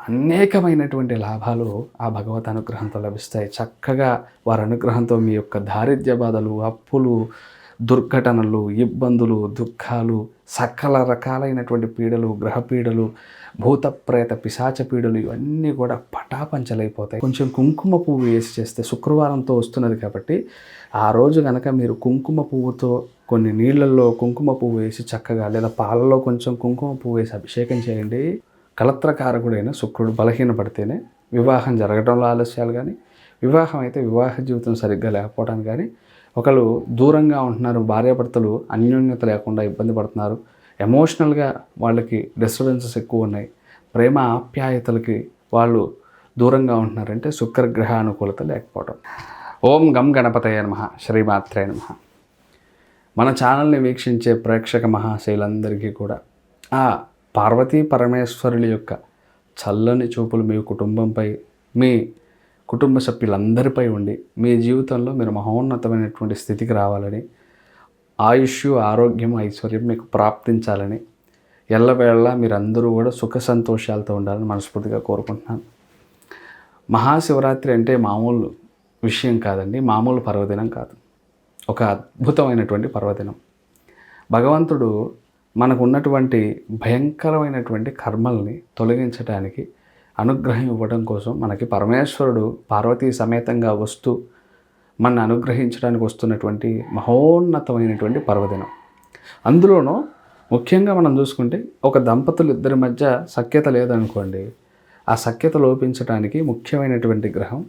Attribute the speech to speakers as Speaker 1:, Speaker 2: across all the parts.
Speaker 1: అనేకమైనటువంటి లాభాలు ఆ భగవత్ అనుగ్రహంతో లభిస్తాయి. చక్కగా వారి అనుగ్రహంతో మీ యొక్క దారిద్ర్య బాధలు, అప్పులు, దుర్ఘటనలు, ఇబ్బందులు, దుఃఖాలు, సకల రకాలైనటువంటి పీడలు, గ్రహ పీడలు, భూత ప్రేత పిశాచ పీడలు ఇవన్నీ కూడా పటాపంచలైపోతాయి. కొంచెం కుంకుమ పువ్వు వేసి చేస్తే శుక్రవారంతో వస్తున్నది కాబట్టి ఆ రోజు కనుక మీరు కుంకుమ పువ్వుతో కొన్ని నీళ్ళల్లో కుంకుమ పువ్వు వేసి చక్కగా లేదా పాలలో కొంచెం కుంకుమ పువ్వు వేసి అభిషేకం చేయండి. కళత్రకారకుడైన శుక్రుడు బలహీనపడితేనే వివాహం జరగడంలో ఆలస్యాలు కానీ, వివాహం అయితే వివాహ జీవితం సరిగ్గా లేకపోవడం కానీ, ఒకళ్ళు దూరంగా ఉంటున్నారు, భార్యాభర్తలు అన్యోన్యత లేకుండా ఇబ్బంది పడుతున్నారు, ఎమోషనల్గా వాళ్ళకి డిస్టర్బెన్సెస్ ఎక్కువ ఉన్నాయి, ప్రేమ ఆప్యాయతలకి వాళ్ళు దూరంగా ఉంటున్నారంటే శుక్రగ్రహ అనుకూలత లేకపోవడం. ఓం గం గణపతయ నమః, శ్రీమాత్రే నమః. మన ఛానల్ని వీక్షించే ప్రేక్షక మహాశైలందరికీ కూడా ఆ పార్వతీ పరమేశ్వరుల యొక్క చల్లని చూపులు మీ కుటుంబంపై, మీ కుటుంబ సభ్యులందరిపై ఉండి మీ జీవితంలో మీరు మహోన్నతమైనటువంటి స్థితికి రావాలని, ఆయుష్, ఆరోగ్యం, ఐశ్వర్యం మీకు ప్రాప్తించాలని, ఎల్లవేళలా మీరందరూ కూడా సుఖ సంతోషాలతో ఉండాలని మనస్ఫూర్తిగా కోరుకుంటున్నాను. మహాశివరాత్రి అంటే మామూలు విషయం కాదండి, మామూలు పర్వదినం కాదు, ఒక అద్భుతమైనటువంటి పర్వదినం. భగవంతుడు మనకు ఉన్నటువంటి భయంకరమైనటువంటి కర్మల్ని తొలగించడానికి, అనుగ్రహం ఇవ్వడం కోసం మనకి పరమేశ్వరుడు పార్వతీ సమేతంగా వస్తూ మన అనుగ్రహించడానికి వస్తున్నటువంటి మహోన్నతమైనటువంటి పర్వదినం. అందులోనూ ముఖ్యంగా మనం చూసుకుంటే ఒక దంపతులు ఇద్దరి మధ్య సఖ్యత లేదనుకోండి, ఆ సఖ్యత లోపించడానికి ముఖ్యమైనటువంటి గ్రహం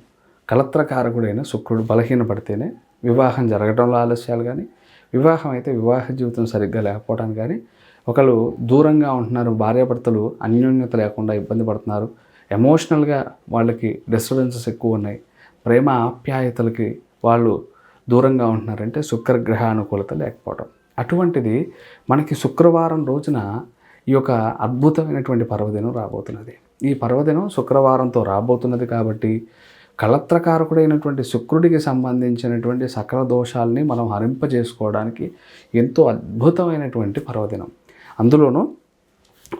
Speaker 1: కళత్రకారకుడైన శుక్రుడు బలహీనపడితేనే వివాహం జరగడంలో ఆలస్యాలు కానీ, వివాహం అయితే వివాహ జీవితం సరిగ్గా లేకపోవడం కానీ, ఒకళ్ళు దూరంగా ఉంటున్నారు, భార్యాభర్తలు అన్యోన్యత లేకుండా ఇబ్బంది పడుతున్నారు, ఎమోషనల్గా వాళ్ళకి డిస్టర్బెన్సెస్ ఎక్కువ ఉన్నాయి, ప్రేమ ఆప్యాయతలకి వాళ్ళు దూరంగా ఉంటున్నారంటే శుక్రగ్రహ అనుకూలత లేకపోవడం. అటువంటిది మనకి శుక్రవారం రోజున ఈ యొక్క అద్భుతమైనటువంటి పర్వదినం రాబోతున్నది. ఈ పర్వదినం శుక్రవారంతో రాబోతున్నది కాబట్టి కళత్రకారకుడైనటువంటి శుక్రుడికి సంబంధించినటువంటి సకల దోషాలని మనం హరింపజేసుకోవడానికి ఎంతో అద్భుతమైనటువంటి పర్వదినం. అందులోనూ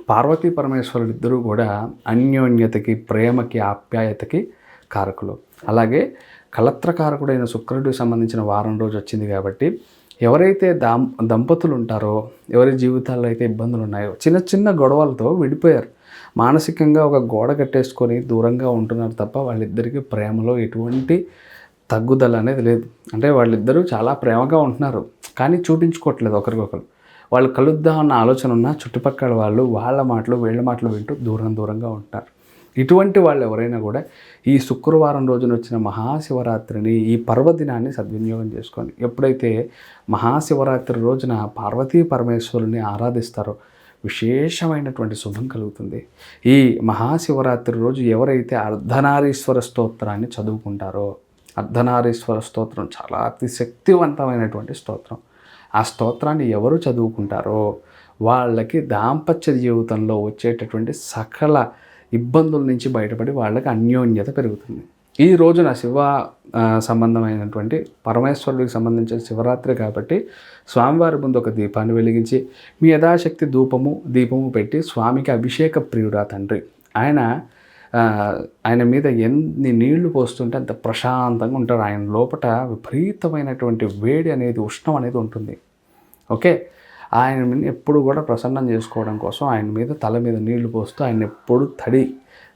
Speaker 1: పార్వతీ పరమేశ్వరుడు ఇద్దరూ కూడా అన్యోన్యతకి, ప్రేమకి, ఆప్యాయతకి కారకులు. అలాగే కళత్రకారకుడైన శుక్రుడికి సంబంధించిన వారం రోజు వచ్చింది కాబట్టి ఎవరైతే దంపతులు ఉంటారో, ఎవరి జీవితాల్లో అయితే ఇబ్బందులు ఉన్నాయో, చిన్న చిన్న గొడవలతో విడిపోయారు, మానసికంగా ఒక గోడ కట్టేసుకొని దూరంగా ఉంటున్నారు తప్ప వాళ్ళిద్దరికీ ప్రేమలో ఎటువంటి తగ్గుదల అనేది లేదు. అంటే వాళ్ళిద్దరూ చాలా ప్రేమగా ఉంటున్నారు కానీ చూపించుకోవట్లేదు ఒకరికొకరు. వాళ్ళు కలుద్దామన్న ఆలోచన ఉన్న చుట్టుపక్కల వాళ్ళు వాళ్ళ మాటలు వీళ్ళ మాటలు వింటూ దూరంగా ఉంటారు. ఇటువంటి వాళ్ళు ఎవరైనా కూడా ఈ శుక్రవారం రోజున వచ్చిన మహాశివరాత్రిని, ఈ పర్వదినాన్ని సద్వినియోగం చేసుకోండి. ఎప్పుడైతే మహాశివరాత్రి రోజున పార్వతీ పరమేశ్వరుని ఆరాధిస్తారో విశేషమైనటువంటి శుభం కలుగుతుంది. ఈ మహాశివరాత్రి రోజు ఎవరైతే అర్ధనారీశ్వర స్తోత్రాన్ని చదువుకుంటారో, అర్ధనారీశ్వర స్తోత్రం చాలా అతి శక్తివంతమైనటువంటి స్తోత్రం. ఆ స్తోత్రాన్ని ఎవరు చదువుకుంటారో వాళ్ళకి దాంపత్య జీవితంలో వచ్చేటటువంటి సకల ఇబ్బందుల నుంచి బయటపడి వాళ్ళకి అన్యోన్యత పెరుగుతుంది. ఈ రోజున సంబంధమైనటువంటి పరమేశ్వరుడికి సంబంధించిన శివరాత్రి కాబట్టి స్వామివారి ముందు ఒక దీపాన్ని వెలిగించి మీ యథాశక్తి దీపము పెట్టి స్వామికి అభిషేక ప్రియుడా తండ్రి, ఆయన మీద ఎన్ని నీళ్లు పోస్తుంటే అంత ప్రశాంతంగా ఉంటారు. ఆయన లోపల విపరీతమైనటువంటి వేడి అనేది, ఉష్ణం అనేది ఉంటుంది. ఓకే, ఆయన మీద ఎప్పుడు కూడా ప్రసన్నం చేసుకోవడం కోసం ఆయన మీద తల మీద నీళ్లు పోస్తూ ఆయన ఎప్పుడు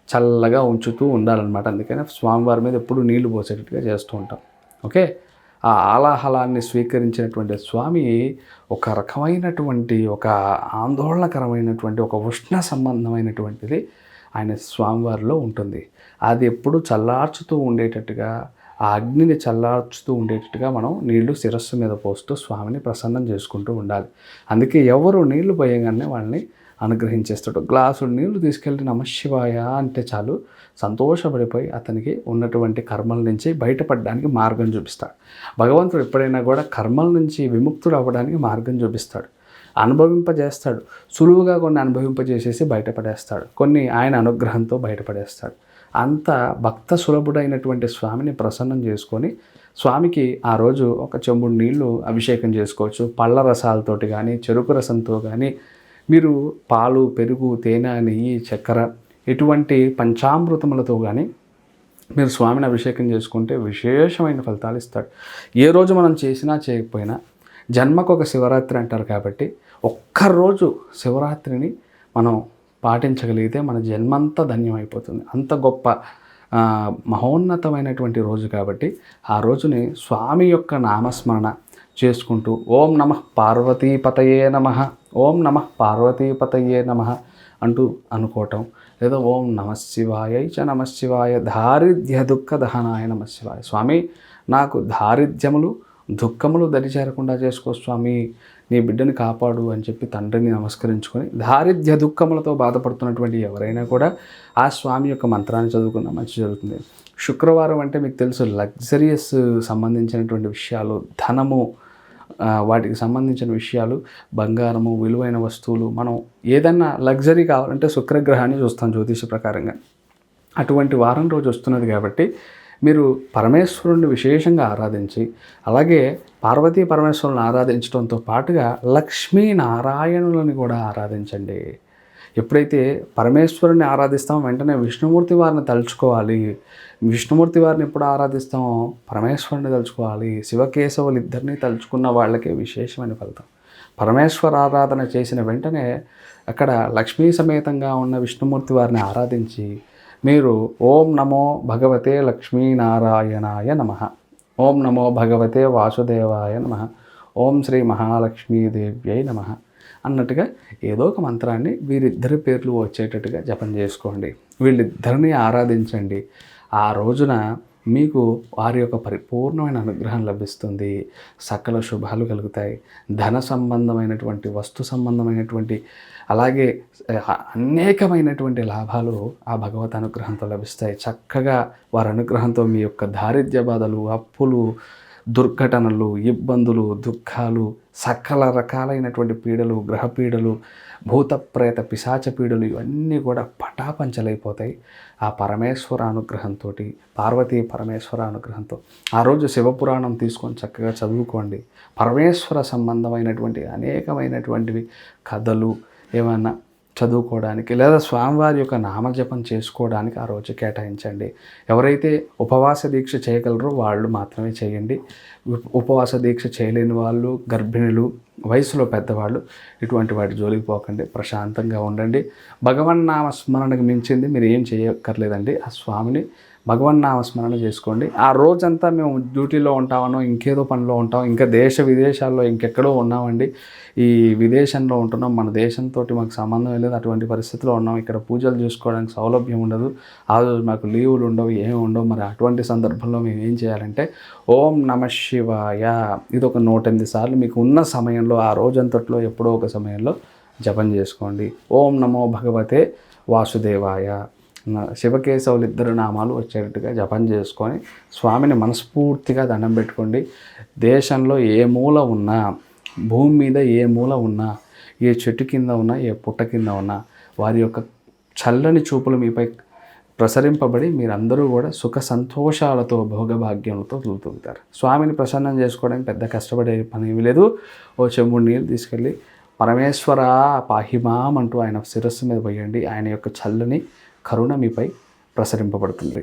Speaker 1: చల్లగా ఉంచుతూ ఉండాలన్నమాట. అందుకని స్వామివారి మీద ఎప్పుడు నీళ్లు పోసేటట్టుగా చేస్తూ ఉంటాం. ఓకే, ఆ ఆలాహలాన్ని స్వీకరించినటువంటి స్వామి ఒక రకమైనటువంటి, ఒక ఆందోళనకరమైనటువంటి, ఒక ఉష్ణ సంబంధమైనటువంటిది ఆయన స్వామివారిలో ఉంటుంది. అది ఎప్పుడు చల్లార్చుతూ ఉండేటట్టుగా, ఆ అగ్నిని చల్లార్చుతూ ఉండేటట్టుగా మనం నీళ్లు శిరస్సు మీద పోస్తూ స్వామిని ప్రసన్నం చేసుకుంటూ ఉండాలి. అందుకే ఎవరు నీళ్లు పోయగానే వాళ్ళని అనుగ్రహించేస్తాడు. గ్లాసుడు నీళ్లు తీసుకెళ్ళి నమశివాయ అంటే చాలు సంతోషపడిపోయి అతనికి ఉన్నటువంటి కర్మల నుంచి బయటపడడానికి మార్గం చూపిస్తాడు. భగవంతుడు ఎప్పుడైనా కూడా కర్మల నుంచి విముక్తుడు అవ్వడానికి మార్గం చూపిస్తాడు, అనుభవింపజేస్తాడు. సులువుగా కొన్ని అనుభవింపజేసేసి బయటపడేస్తాడు, కొన్ని ఆయన అనుగ్రహంతో బయటపడేస్తాడు. అంత భక్త సులభుడైనటువంటి స్వామిని ప్రసన్నం చేసుకొని స్వామికి ఆ రోజు ఒక చెంబుడు నీళ్లు అభిషేకం చేసుకోవచ్చు. పళ్ళ రసాలతోటి కానీ, చెరుకు రసంతో కానీ, మీరు పాలు, పెరుగు, తేనె, నెయ్యి, చక్కెర ఇటువంటి పంచామృతములతో కానీ మీరు స్వామిని అభిషేకం చేసుకుంటే విశేషమైన ఫలితాలు ఇస్తాడు. ఏ రోజు మనం చేసినా చేయకపోయినా జన్మకు ఒక శివరాత్రి అంటారు కాబట్టి ఒక్కరోజు శివరాత్రిని మనం పాటించగలిగితే మన జన్మంతా ధన్యమైపోతుంది. అంత గొప్ప మహోన్నతమైనటువంటి రోజు కాబట్టి ఆ రోజుని స్వామి యొక్క నామస్మరణ చేసుకుంటూ ఓం నమః పార్వతీపతయే నమః, ఓం నమః పార్వతీపతయే నమః అంటూ అనుకోవటం, లేదా ఓం నమశివాయ చ నమశివాయ దారిద్ర్య దుఃఖ దహనాయ నమశివాయ, స్వామి నాకు దారిద్ర్యములు దుఃఖములు దరిచేరకుండా చేసుకో స్వామి, నీ బిడ్డని కాపాడు అని చెప్పి తండ్రిని నమస్కరించుకొని దారిద్ర్య దుఃఖములతో బాధపడుతున్నటువంటి ఎవరైనా కూడా ఆ స్వామి యొక్క మంత్రాన్ని చదువుకున్న మంచి జరుగుతుంది. శుక్రవారం అంటే మీకు తెలుసు లగ్జరియస్ సంబంధించినటువంటి విషయాలు, ధనము, వాటికి సంబంధించిన విషయాలు, బంగారము, విలువైన వస్తువులు, మనం ఏదన్నా లగ్జరీ కావాలంటే శుక్రగ్రహాన్ని చూస్తాం జ్యోతిష ప్రకారంగా. అటువంటి వారం రోజు వస్తున్నది కాబట్టి మీరు పరమేశ్వరుణ్ణి విశేషంగా ఆరాధించి, అలాగే పార్వతీ పరమేశ్వరుని ఆరాధించడంతో పాటుగా లక్ష్మీనారాయణులని కూడా ఆరాధించండి. ఎప్పుడైతే పరమేశ్వరుని ఆరాధిస్తామో వెంటనే విష్ణుమూర్తి వారిని తలుచుకోవాలి. విష్ణుమూర్తి వారిని ఎప్పుడు ఆరాధిస్తామో పరమేశ్వరుని తలుచుకోవాలి. శివకేశవులు ఇద్దరిని తలుచుకున్న వాళ్ళకే విశేషమైన ఫలితం. పరమేశ్వర ఆరాధన చేసిన వెంటనే అక్కడ లక్ష్మీ సమేతంగా ఉన్న విష్ణుమూర్తి వారిని ఆరాధించి మీరు ఓం నమో భగవతే లక్ష్మీనారాయణాయ నమః, ఓం నమో భగవతే వాసుదేవాయ నమః, ఓం శ్రీ మహాలక్ష్మీదేవ్యై నమః అన్నట్టుగా ఏదో ఒక మంత్రాన్ని వీరిద్దరి పేర్లు వచ్చేటట్టుగా జపం చేసుకోండి. వీళ్ళిద్దరిని ఆరాధించండి. ఆ రోజున మీకు వారి యొక్క పరిపూర్ణమైన అనుగ్రహం లభిస్తుంది. సకల శుభాలు కలుగుతాయి. ధన సంబంధమైనటువంటి, వస్తు సంబంధమైనటువంటి, అలాగే అనేకమైనటువంటి లాభాలు ఆ భగవత్ అనుగ్రహంతో లభిస్తాయి. చక్కగా వారి అనుగ్రహంతో మీ యొక్క దారిద్ర్య బాధలు, అప్పులు, దుర్ఘటనలు, ఇబ్బందులు, దుఃఖాలు, సకల రకాలైనటువంటి పీడలు, గ్రహ పీడలు, భూత ప్రేత పిశాచ పీడలు ఇవన్నీ కూడా పటాపంచలైపోతాయి ఆ పరమేశ్వర అనుగ్రహంతో, పార్వతీ పరమేశ్వర అనుగ్రహంతో. ఆ రోజు శివపురాణం తీసుకొని చక్కగా చదువుకోండి. పరమేశ్వర సంబంధమైనటువంటి అనేకమైనటువంటివి కథలు ఏమైనా చదువుకోవడానికి, లేదా స్వామివారి యొక్క నామజపం చేసుకోవడానికి ఆ రోజు కేటాయించండి. ఎవరైతే ఉపవాస దీక్ష చేయగలరో వాళ్ళు మాత్రమే చేయండి. ఉపవాస దీక్ష చేయలేని వాళ్ళు, గర్భిణులు, వయసులో పెద్దవాళ్ళు ఇటువంటి వాటి జోలికి పోకండి. ప్రశాంతంగా ఉండండి. భగవన్నామ స్మరణకు మించింది మీరు ఏం చేయక్కర్లేదండి. ఆ స్వామిని భగవన్నామ స్మరణ చేసుకోండి. ఆ రోజంతా మేము డ్యూటీలో ఉంటామనో, ఇంకేదో పనిలో ఉంటాం, ఇంకా దేశ విదేశాల్లో ఇంకెక్కడో ఉన్నామండి, ఈ విదేశంలో ఉంటున్నాం, మన దేశంతో మాకు సంబంధం లేదు, అటువంటి పరిస్థితిలో ఉన్నాం, ఇక్కడ పూజలు చేసుకోవడానికి సౌలభ్యం ఉండదు, ఆ రోజు మాకు లీవులు ఉండవు, ఏమి ఉండవు. మరి అటువంటి సందర్భంలో మేము ఏం చేయాలంటే ఓం నమ శివాయ ఇది ఒక 108 సార్లు మీకు ఉన్న సమయంలో, ఆ రోజంతట్లో ఎప్పుడో ఒక సమయంలో జపం చేసుకోండి. ఓం నమో భగవతే వాసుదేవాయ, శివకేశవులు ఇద్దరు నామాలు వచ్చేటట్టుగా జపం చేసుకొని స్వామిని మనస్ఫూర్తిగా దండం పెట్టుకోండి. దేశంలో ఏ మూల ఉన్నా, భూమి మీద ఏ మూల ఉన్నా, ఏ చెట్టు కింద ఉన్నా, ఏ పుట్ట కింద ఉన్నా వారి యొక్క చల్లని చూపులు మీపై ప్రసరింపబడి మీరందరూ కూడా సుఖ సంతోషాలతో, భోగభాగ్యములతో తూలుతూగుతారు. స్వామిని ప్రసన్నం చేసుకోవడానికి పెద్ద కష్టపడే పని ఏమీ లేదు. ఓ చెంబుడు నీళ్ళు తీసుకెళ్ళి పరమేశ్వర పాహిమాం అంటూ ఆయన శిరస్సు మీద పోయండి. ఆయన యొక్క చల్లని కరుణ మీపై ప్రసరింపబడుతుంది.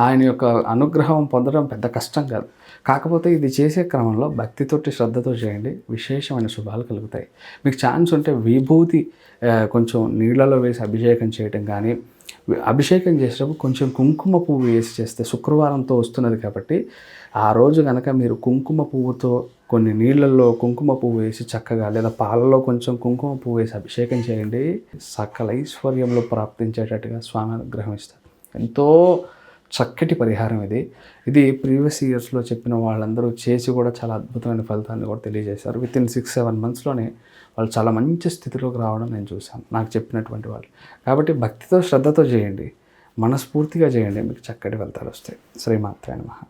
Speaker 1: ఆయన యొక్క అనుగ్రహం పొందడం పెద్ద కష్టం కాదు. కాకపోతే ఇది చేసే క్రమంలో భక్తితోటి, శ్రద్ధతో చేయండి. విశేషమైన శుభాలు కలుగుతాయి. మీకు ఛాన్స్ ఉంటే విభూతి కొంచెం నీళ్ళలో వేసి అభిషేకం చేయటం కానీ, అభిషేకం చేసేటప్పుడు కొంచెం కుంకుమ పువ్వు వేసి చేస్తే, శుక్రవారంతో వస్తున్నది కాబట్టి ఆ రోజు కనుక మీరు కుంకుమ పువ్వుతో కొన్ని నీళ్ళల్లో కుంకుమ పువ్వు వేసి చక్కగా, లేదా పాలలో కొంచెం కుంకుమ పువ్వు వేసి అభిషేకం చేయండి. సకల ఐశ్వర్యంలో ప్రాప్తించేటట్టుగా స్వామి అనుగ్రహం ఇస్తారు. ఎంతో చక్కటి పరిహారం ఇది ప్రీవియస్ ఇయర్స్లో చెప్పిన వాళ్ళందరూ చేసి కూడా చాలా అద్భుతమైన ఫలితాన్ని కూడా తెలియజేశారు. వితిన్ 6-7 మంత్స్లోనే వాళ్ళు చాలా మంచి స్థితిలోకి రావడం నేను చూశాను, నాకు చెప్పినటువంటి వాళ్ళు. కాబట్టి భక్తితో, శ్రద్ధతో చేయండి, మనస్ఫూర్తిగా చేయండి, మీకు చక్కటి ఫలితాలు వస్తాయి. శ్రీమాత్రే నమః.